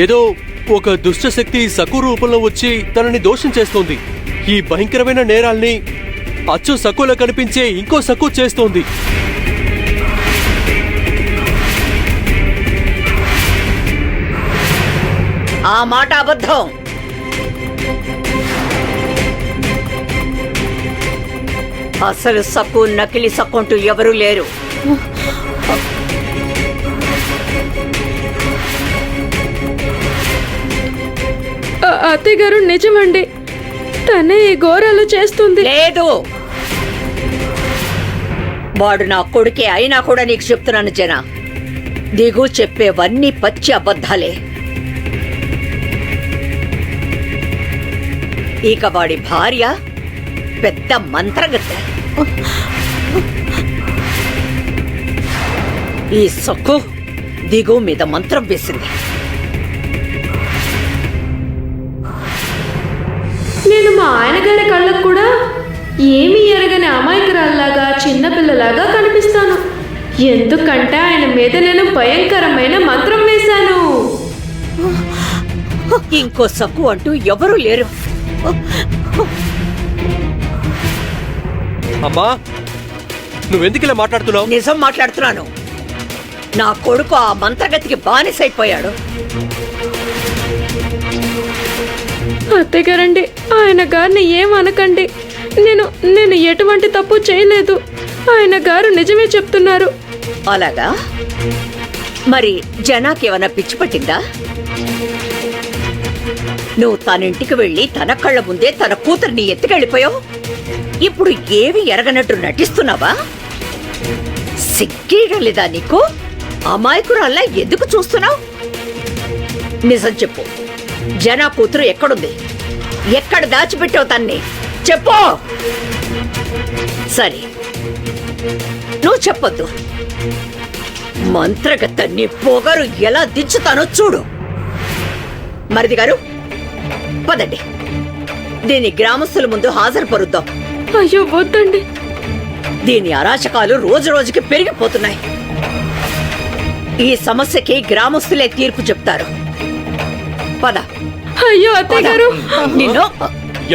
ఏదో ఒక దుష్ట శక్తి సకు రూపంలో వచ్చి తనని దోషం చేస్తోంది. ఈ భయంకరమైన నేరాల్ని అచ్చు సకులో కనిపించే ఇంకో సకు చేస్తోంది. ఆ మాట అబద్ధం. అసలు సక్కు నకిలీ సక్కు అంటూ ఎవరూ లేరు. అత్తయ్య గారు నిజమండి, తనే ఈ ఘోరాలు చేస్తుంది. లేదు, వాడు నా కొడుకే అయినా కూడా నీకు చెప్తున్నాను జన, దిగు చెప్పేవన్నీ పచ్చి అబద్ధాలే. ఇక వాడి భార్య పెద్ద మంత్రగత్తె. ఈ సక్కు దిగు మీద మంత్రం వేసింది. నేను మా ఆయనగారి కళ్ళకు కూడా ఏమీ ఎరగని అమాయకురాల్లాగా చిన్నపిల్లలాగా కనిపిస్తాను. ఎందుకంటే ఆయన మీద నేను భయంకరమైన మంత్రం వేశాను. ఇంకో సక్కు అంటూ ఎవరూ లేరు. అమ్మా, నువ్వెందుకు ఇలా మాట్లాడుతున్నావు? నిజం మాట్లాడుతున్నాను. నా కొడుకు ఆ మంత్రగతికి బానిసైపోయాడు. అత్తయ్య గారండి, ఆయన గారిని ఏమనకండి. నేను ఎటువంటి తప్పు చేయలేదు. ఆయన గారు నిజమే చెప్తున్నారు. అలాగా? మరి జనాకేమన్నా పిచ్చి పట్టిందా? నువ్వు తనింటికి వెళ్ళి తన కళ్ళ ముందే తన కూతుర్ని ఎత్తుకెళ్ళిపోయావు. ఇప్పుడు ఏవి ఎరగనట్టు నటిస్తున్నావా? సిగ్గేయడం లేదా నీకు? అమాయకురాల్లా ఎందుకు చూస్తున్నావు? నిజం చెప్పు, జనా కూతురు ఎక్కడుంది? ఎక్కడ దాచిపెట్టావు తన్ని? చెప్పు. సరే, నువ్వు చెప్పొద్దు. మంత్రగత్తన్ని పొగరు ఎలా దించుతానో చూడు. మరిది గారు, పదండి, దీన్ని గ్రామస్తుల ముందు హాజరుపరుద్దాం. అయ్యో వద్దండి. దీని అరాచకాలు రోజు రోజుకి పెరిగిపోతున్నాయి. ఈ సమస్యకి గ్రామస్తులే తీర్పు చెప్తారు. పద. అయ్యో అత్తయ్య గారు, నిన్ను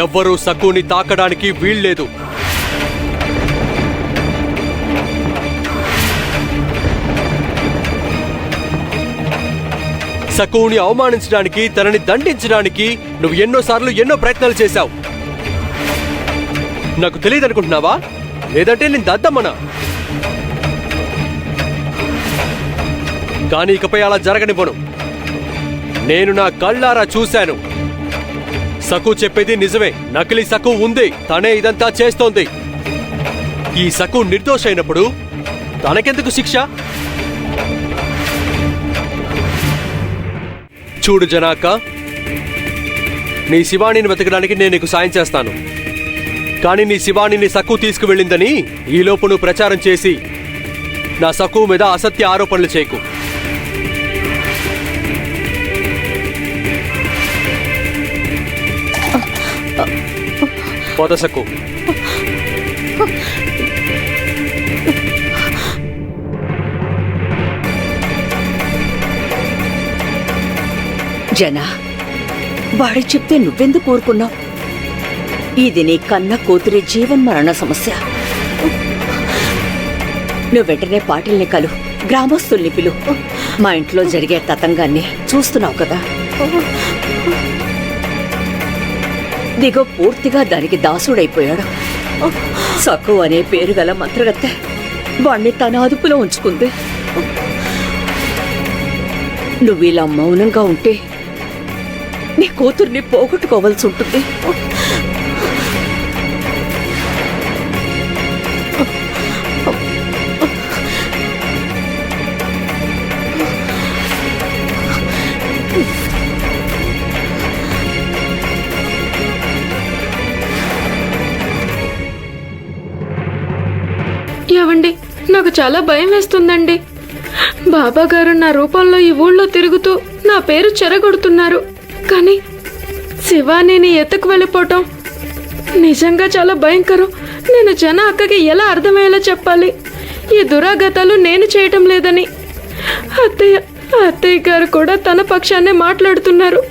ఎవ్వరూ సకుని తాకడానికి వీల్లేదు. సకుని అవమానించడానికి, తనని దండించడానికి నువ్వు ఎన్నోసార్లు ఎన్నో ప్రయత్నాలు చేశావు. నాకు తెలియదనుకుంటున్నావా? లేదంటే నేను దద్దమ్మనా? కానీ ఇకపై అలా జరగనివ్వను. నేను నా కళ్ళారా చూశాను. సకు చెప్పేది నిజమే. నకిలీ సకు ఉంది, తనే ఇదంతా చేస్తోంది. ఈ సకు నిర్దోషైనప్పుడు తనకెందుకు శిక్ష? చూడు జనాక, నీ శివాణిని వెతకడానికి నేను నీకు సాయం చేస్తాను. కానీ నీ శివాణిని సక్కు తీసుకువెళ్ళిందని ఈలోపు నువ్వు ప్రచారం చేసి నా సక్కు మీద అసత్య ఆరోపణలు చేయకు. పోత సక్కు. జనా, వాడి చెప్తే నువ్వెందుకు ఊరుకున్నావు? ఇది నీ కన్న కూతురి జీవన్మరణ సమస్య. నువ్వు వెంటనే పాటిల్ని కలు, గ్రామస్తుల్ని పిలు. మా ఇంట్లో జరిగే తతంగాన్ని చూస్తున్నావు కదా. దిగో పూర్తిగా దానికి దాసుడైపోయాడు. సక్కు అనే పేరు గల మంత్రగత్తె వాణ్ణి తన అదుపులో ఉంచుకుంది. నువ్విలా మౌనంగా ఉంటే నీ కూతుర్ని పోగొట్టుకోవాల్సి ఉంటుంది. ఏవండి, నాకు చాలా భయం వేస్తుందండి. బాబా గారు నా రూపంలో ఈ ఊళ్ళో తిరుగుతూ నా పేరు చెరగొడుతున్నారు. కానీ శివానీని ఎత్తుకు వెళ్ళిపోవటం నిజంగా చాలా భయంకరం. నేను జన అక్కకి ఎలా అర్థమయ్యేలా చెప్పాలి ఈ దురాగతాలు నేను చేయటం లేదని? అత్తయ్య గారు కూడా తన పక్షాన్నే మాట్లాడుతున్నారు.